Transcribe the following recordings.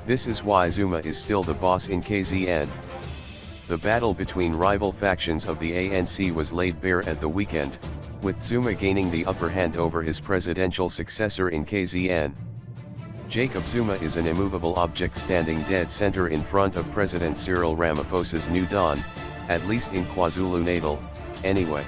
This is why Zuma is still the boss in KZN. The battle between rival factions of the ANC was laid bare at the weekend, with Zuma gaining the upper hand over his presidential successor in KZN. Jacob Zuma is an immovable object standing dead center in front of President Cyril Ramaphosa's new dawn, at least in KwaZulu-Natal, anyway.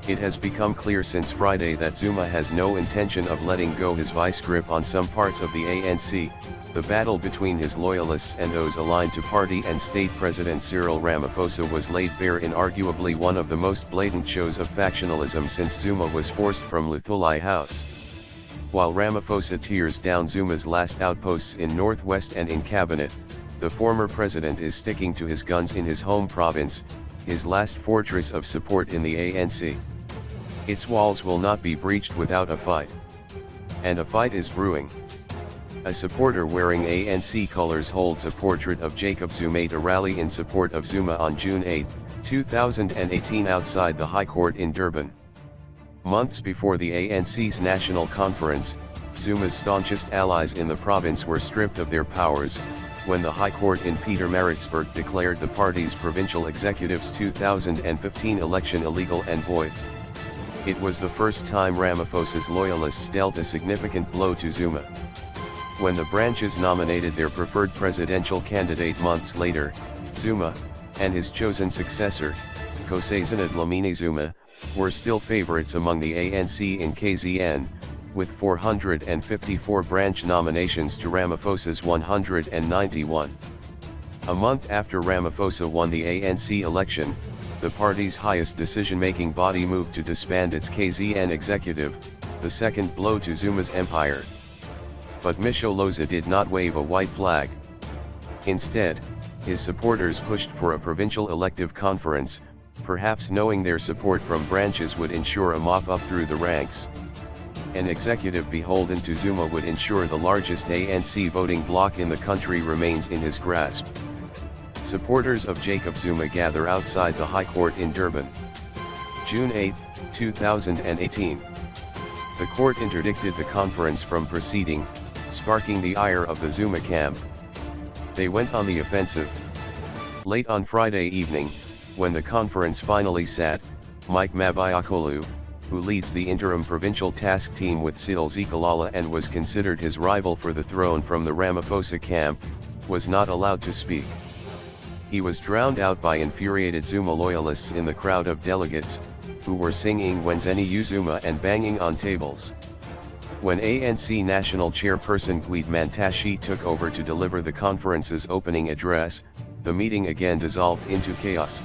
It has become clear since Friday that Zuma has no intention of letting go his vice grip on some parts of the ANC. The battle between his loyalists and those aligned to party and state President Cyril Ramaphosa was laid bare in arguably one of the most blatant shows of factionalism since Zuma was forced from Luthuli House. While Ramaphosa tears down Zuma's last outposts in Northwest and in cabinet, the former president is sticking to his guns in his home province, his last fortress of support in the ANC. Its walls will not be breached without a fight. And a fight is brewing. A supporter wearing ANC colors holds a portrait of Jacob Zuma at a rally in support of Zuma on June 8, 2018 outside the High Court in Durban. Months before the ANC's national conference, Zuma's staunchest allies in the province were stripped of their powers, when the High Court in Pietermaritzburg declared the party's provincial executive's 2015 election illegal and void. It was the first time Ramaphosa's loyalists dealt a significant blow to Zuma. When the branches nominated their preferred presidential candidate months later, Zuma, and his chosen successor, KZN Dlamini-Zuma, were still favorites among the ANC in KZN, with 454 branch nominations to Ramaphosa's 191. A month after Ramaphosa won the ANC election, the party's highest decision-making body moved to disband its KZN executive, the second blow to Zuma's empire. But Misholoza did not wave a white flag. Instead, his supporters pushed for a provincial elective conference, perhaps knowing their support from branches would ensure a mop-up through the ranks. An executive beholden to Zuma would ensure the largest ANC voting bloc in the country remains in his grasp. Supporters of Jacob Zuma gather outside the High Court in Durban. June 8, 2018. The court interdicted the conference from proceeding, sparking the ire of the Zuma camp. They went on the offensive. Late on Friday evening, when the conference finally sat, Mike Mabayakolu, who leads the interim provincial task team with Cyril Zikalala and was considered his rival for the throne from the Ramaphosa camp, was not allowed to speak. He was drowned out by infuriated Zuma loyalists in the crowd of delegates, who were singing Wenzeni U Zuma and banging on tables. When ANC National Chairperson Gwede Mantashe took over to deliver the conference's opening address, the meeting again dissolved into chaos.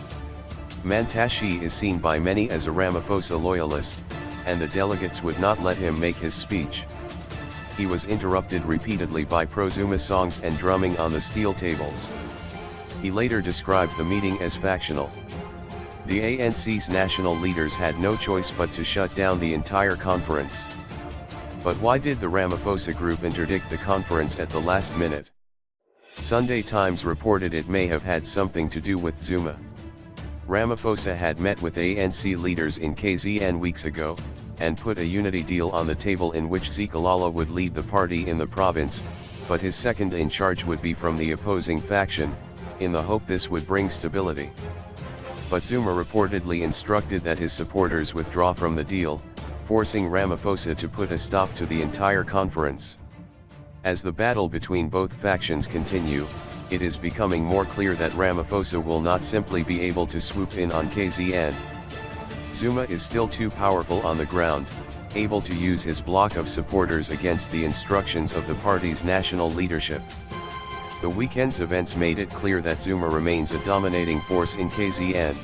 Mantashe is seen by many as a Ramaphosa loyalist, and the delegates would not let him make his speech. He was interrupted repeatedly by pro-Zuma songs and drumming on the steel tables. He later described the meeting as factional. The ANC's national leaders had no choice but to shut down the entire conference. But why did the Ramaphosa group interdict the conference at the last minute? Sunday Times reported it may have had something to do with Zuma. Ramaphosa had met with ANC leaders in KZN weeks ago, and put a unity deal on the table in which Zikalala would lead the party in the province, but his second in charge would be from the opposing faction, in the hope this would bring stability. But Zuma reportedly instructed that his supporters withdraw from the deal, forcing Ramaphosa to put a stop to the entire conference. As the battle between both factions continue, it is becoming more clear that Ramaphosa will not simply be able to swoop in on KZN. Zuma is still too powerful on the ground, able to use his bloc of supporters against the instructions of the party's national leadership. The weekend's events made it clear that Zuma remains a dominating force in KZN.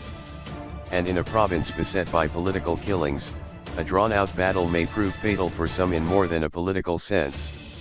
And in a province beset by political killings, a drawn-out battle may prove fatal for some in more than a political sense.